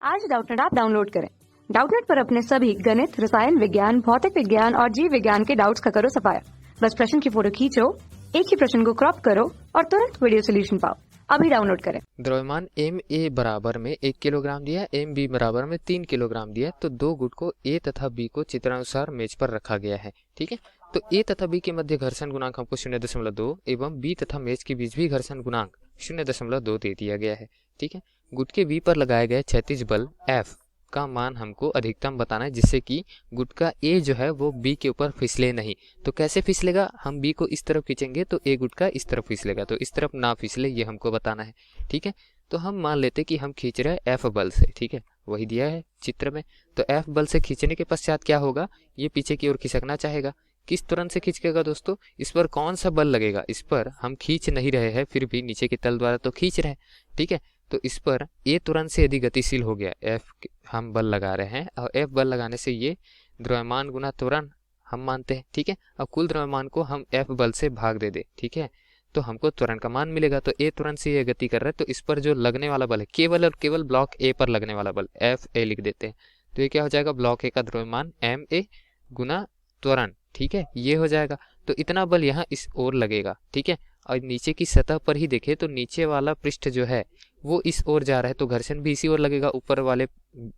आज Doubtnut app download करें। Doubtnut पर अपने सभी गणित, रसायन विज्ञान, भौतिक विज्ञान और जीव विज्ञान के डाउट्स का करो सफाया। बस प्रश्न की फोटो खींचो, एक ही प्रश्न को क्रॉप करो और तुरंत वीडियो सोल्यूशन पाओ। अभी डाउनलोड करें। द्रव्यमान एम ए बराबर में 1 किलोग्राम दिया है, एम बी बराबर में 3 किलोग्राम दिया है। तो दो गुट को ए तथा बी को चित्रानुसार मेज पर रखा गया है। ठीक है, तो ए तथा बी के मध्य घर्षण गुणांक हमको 0.2 एवं बी तथा मेज के बीच भी घर्षण गुणांक 0.2 दे दिया गया है। ठीक है, गुट के बी पर लगाए गए क्षैतिज बल एफ का मान हमको अधिकतम बताना है, जिससे कि गुट का ए जो है वो बी के ऊपर फिसले नहीं। तो कैसे फिसलेगा, हम बी को इस तरफ खींचेंगे तो ए गुट का इस तरफ फिसलेगा, तो इस तरफ ना फिसले ये हमको बताना है। ठीक है, तो हम मान लेते कि हम खींच रहे हैं एफ बल से। ठीक है, वही दिया है चित्र में। तो एफ बल से खींचने के पश्चात क्या होगा, ये पीछे की ओर खिसकना चाहेगा। किस तुरंत से खींचेगा दोस्तों, इस पर कौन सा बल लगेगा, इस पर हम खींच नहीं रहे हैं, फिर भी नीचे के तल द्वारा तो खींच रहे हैं। ठीक है, तो इस पर ए तुरंत से यदि गतिशील हो गया, एफ हम बल लगा रहे हैं और एफ बल लगाने से ये द्रव्यमान गुना त्वरण हम मानते हैं। ठीक है, अब कुल द्रव्यमान को हम एफ बल से भाग दे दे। ठीक है, तो हमको त्वरण का मान मिलेगा। तो ए तुरंत से ये गति कर रहा है, तो इस पर जो लगने वाला बल है, केवल और केवल ब्लॉक ए पर लगने वाला बल एफ ए लिख देते हैं। तो ये क्या हो जाएगा, ब्लॉक ए का द्रव्यमान एम ए गुना त्वरण। ठीक है, ये हो जाएगा। तो इतना बल यहाँ इस ओर लगेगा। ठीक है, और नीचे की सतह पर ही देखें तो नीचे वाला पृष्ठ जो है वो इस ओर जा रहा है, तो घर्षण भी इसी ओर लगेगा। ऊपर वाले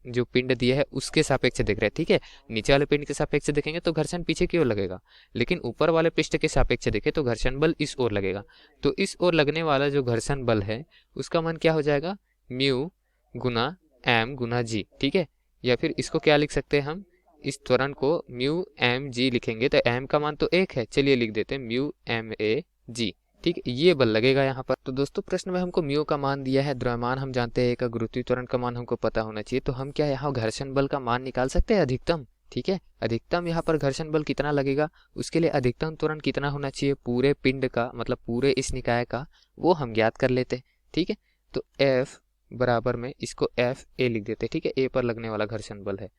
जो पिंड दिया है उसके सापेक्ष देख रहे हैं। ठीक है, नीचे वाले पिंड के सापेक्ष देखेंगे तो घर्षण पीछे की ओर लगेगा, लेकिन ऊपर वाले पृष्ठ के सापेक्ष देखें तो घर्षण बल इस ओर लगेगा। तो इस ओर लगने वाला जो घर्षण बल है उसका मान क्या हो जाएगा, म्यू गुना एम गुना जी। ठीक है, या फिर इसको क्या लिख सकते हैं हम, इस त्वरण को म्यू एम जी लिखेंगे तो एम का मान तो 1 है, चलिए लिख देते हैं म्यू एम ए जी। ठीक है, ये बल लगेगा यहाँ पर। तो दोस्तों प्रश्न में हमको म्यू का मान दिया है, द्रव्यमान हम जानते हैं, एक गुरुत्वीय त्वरण का मान हमको पता होना चाहिए। तो हम क्या यहाँ घर्षण बल का मान निकाल सकते हैं, अधिकतम। ठीक है, अधिकतम यहाँ पर घर्षण बल कितना लगेगा, उसके लिए अधिकतम त्वरण कितना होना चाहिए पूरे पिंड का, मतलब पूरे इस निकाय का, वो हम ज्ञात कर लेते हैं। ठीक है, तो एफ बराबर में इसको एफ ए लिख देते हैं। ठीक है, ए पर लगने वाला घर्षण बल है,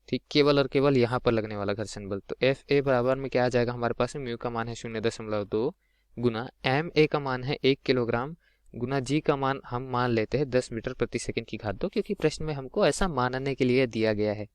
ठीक, केवल और केवल यहाँ पर लगने वाला घर्षण बल। तो एफ ए बराबर में क्या आ जाएगा हमारे पास में, म्यू का मान है 0.2 गुना एम ए का मान है 1 किलोग्राम गुना जी का मान हम मान लेते हैं 10 मीटर प्रति सेकंड की घात 2, क्योंकि प्रश्न में हमको ऐसा मानने के लिए दिया गया है।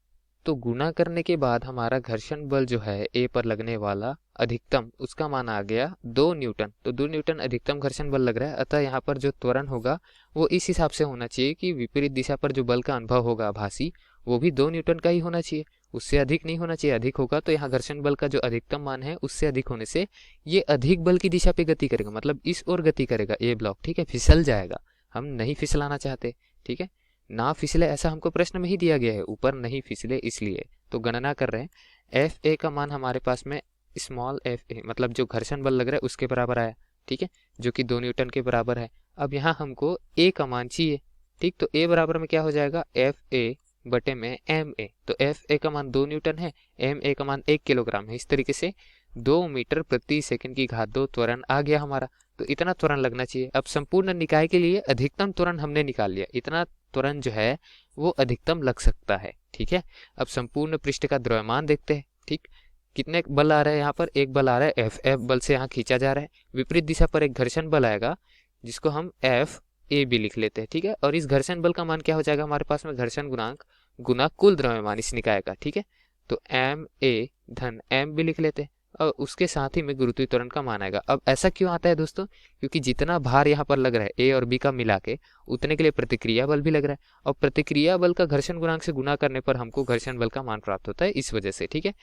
तो गुना करने के बाद हमारा घर्षण बल जो है ए पर लगने वाला अधिकतम, उसका मान आ गया 2 न्यूटन। तो 2 न्यूटन अधिकतम घर्षण बल लग रहा है, अतः यहाँ पर जो त्वरण होगा वो इस हिसाब से होना चाहिए कि विपरीत दिशा पर जो बल का अनुभव होगा आभासी, वो भी 2 न्यूटन का ही होना चाहिए, उससे अधिक नहीं होना चाहिए। अधिक होगा तो यहाँ घर्षण बल का जो अधिकतम मान है उससे अधिक होने से ये अधिक बल की दिशा पे गति करेगा, मतलब इस ओर गति करेगा ए ब्लॉक। ठीक है, फिसल जाएगा, हम नहीं फिसलाना चाहते। ठीक है, ना फिसले ऐसा हमको प्रश्न में ही दिया गया है, ऊपर नहीं फिसले इसलिए। तो गणना कर रहे हैं, एफ ए का मान हमारे पास में स्मॉल एफ ए, मतलब जो घर्षण बल लग रहा है उसके बराबर आया। ठीक है, जो कि 2 न्यूटन के बराबर है। अब यहाँ हमको ए का मान चाहिए। ठीक, तो ए बराबर में क्या हो जाएगा, एफ ए बटे में एम ए। तो एफ ए का मान 2 न्यूटन है, एम ए का मान 1 किलोग्राम है। इस तरीके से 2 मीटर प्रति सेकंड की घात 2 त्वरण आ गया हमारा। तो इतना त्वरण लगना चाहिए। अब संपूर्ण निकाय के लिए अधिकतम त्वरण हमने निकाल लिया, इतना त्वरण जो है वो अधिकतम लग सकता है। ठीक है, अब संपूर्ण पृष्ठ का द्रव्यमान देखते हैं। ठीक, कितने बल आ रहे हैं यहाँ पर, एक बल आ रहा है एफ, एफ बल से यहाँ खींचा जा रहा है। विपरीत दिशा पर एक घर्षण बल आएगा जिसको हम एफ ए भी लिख लेते हैं। ठीक है, और इस घर्षण बल का मान क्या हो जाएगा हमारे पास में, घर्षण गुणांक गुना कुल द्रव्यमान इस निकाय का। ठीक है, तो एम ए धन एम भी लिख लेते हैं और उसके साथ ही में गुरुत्वीय त्वरण का मान आएगा। अब ऐसा क्यों आता है दोस्तों, क्योंकि जितना भार यहाँ पर लग रहा है ए और बी का मिला के, उतने के लिए प्रतिक्रिया बल भी लग रहा है, और प्रतिक्रिया बल का घर्षण गुणांक से गुना करने पर हमको घर्षण बल का मान प्राप्त होता है, इस वजह से। ठीक है,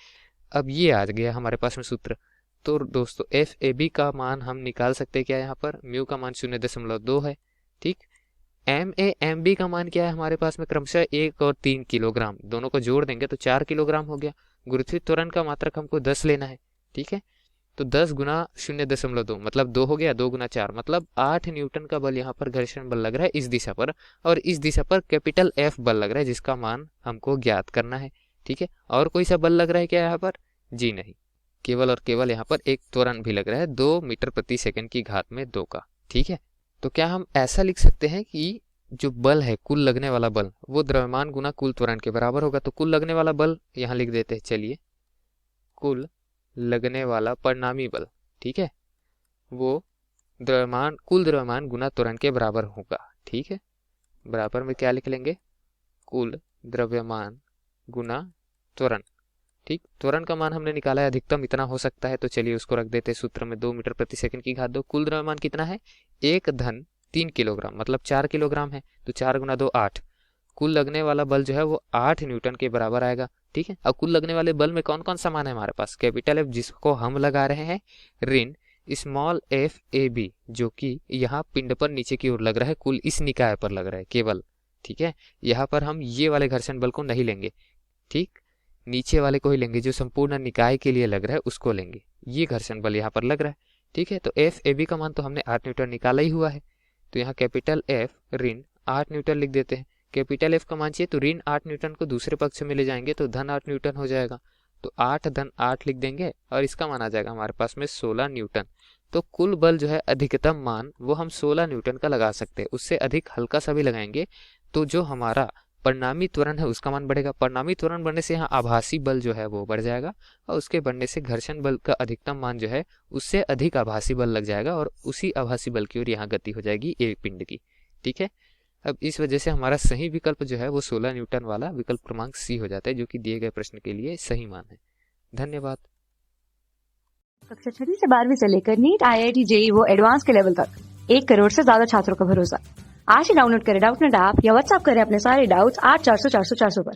अब ये आ गया हमारे पास में सूत्र। तो दोस्तों एफ ए बी का मान हम निकाल सकते हैं क्या, यहाँ पर म्यू का मान 0.2 है। ठीक, एम ए एम बी का मान क्या है हमारे पास में, क्रमशः 1 और 3 किलोग्राम, दोनों को जोड़ देंगे तो 4 किलोग्राम हो गया। गुरुत्वीय त्वरण का मात्रक हमको 10 लेना है। ठीक है, तो 10 गुना 0.2 मतलब 2 हो गया, 2 गुना 4 मतलब 8 न्यूटन का बल यहाँ पर घर्षण बल लग रहा है इस दिशा पर, और इस दिशा पर कैपिटल एफ बल लग रहा है जिसका मान हमको ज्ञात करना है। ठीक है, और कोई सा बल लग रहा है क्या यहाँ पर, जी नहीं, केवल और केवल यहाँ पर एक त्वरण भी लग रहा है 2 मीटर प्रति सेकंड की घात में 2 का। ठीक है, तो क्या हम ऐसा लिख सकते हैं कि जो बल है, कुल लगने वाला बल, वो द्रव्यमान गुना कुल त्वरण के बराबर होगा। तो कुल लगने वाला बल यहाँ लिख देते हैं, चलिए, कुल लगने वाला परिणामी बल, ठीक है, वो द्रव्यमान, कुल द्रव्यमान गुना त्वरण के बराबर होगा। ठीक है, बराबर में क्या लिख लेंगे, कुल द्रव्यमान गुना त्वरण। ठीक, त्वरण का मान हमने निकाला है, अधिकतम इतना हो सकता है, तो चलिए उसको रख देते हैं सूत्र में 2 मीटर प्रति सेकंड की घात 2। कुल द्रव्यमान कितना है 1 धन 3 किलोग्राम, मतलब 4 किलोग्राम है, तो 4 गुना 2 8। कुल लगने वाला बल जो है वो 8 न्यूटन के बराबर आएगा। ठीक है, अब कुल लगने वाले बल में कौन कौन सा मान है हमारे पास, कैपिटल एफ जिसको हम लगा रहे हैं, ऋण स्मॉल एफ ए बी जो कि यहाँ पिंड पर नीचे की ओर लग रहा है, कुल इस निकाय पर लग रहा है केवल। ठीक है, यहाँ पर हम ये वाले घर्षण बल को नहीं लेंगे, ठीक, नीचे वाले को ही लेंगे, जो संपूर्ण निकाय के लिए लग रहा है उसको लेंगे। ये घर्षण बल यहाँ पर लग रहा है। ठीक है, तो एफ ए बी का मान तो हमने 8 न्यूटन निकाला ही हुआ है, तो यहाँ कैपिटल एफ ऋण 8 न्यूटन लिख देते हैं। कैपिटल एफ का मान चाहिए तो ऋण 8 न्यूटन को दूसरे पक्ष में ले जाएंगे तो धन 8 न्यूटन हो जाएगा, तो 8 धन 8 लिख देंगे और इसका मान आ जाएगा हमारे पास में 16 न्यूटन। तो कुल बल जो है अधिकतम मान वो हम 16 न्यूटन का लगा सकते हैं, उससे अधिक हल्का सा भी लगाएंगे तो जो हमारा परिणामी त्वरण है उसका मान बढ़ेगा। परिणामी त्वरण बढ़ने से यहाँ आभासी बल जो है वो बढ़ जाएगा और उसके बढ़ने से घर्षण बल का अधिकतम मान जो है उससे अधिक आभासी बल लग जाएगा और उसी आभासी बल की ओर यहाँ गति हो जाएगी एक पिंड की। ठीक है, अब इस वजह से हमारा सही विकल्प जो है वो 16 न्यूटन वाला विकल्प क्रमांक सी हो जाता है, जो कि दिए गए प्रश्न के लिए सही मान है। धन्यवाद। कक्षा 6 से 12वीं से लेकर नीट, IIT, JEE वो एडवांस के लेवल तक 1 करोड़ से ज्यादा छात्रों का भरोसा। आज ही डाउनलोड करें डाउटनेट ऐप या व्हाट्सएप करें अपने सारे डाउट्स 8400 400 400 पर।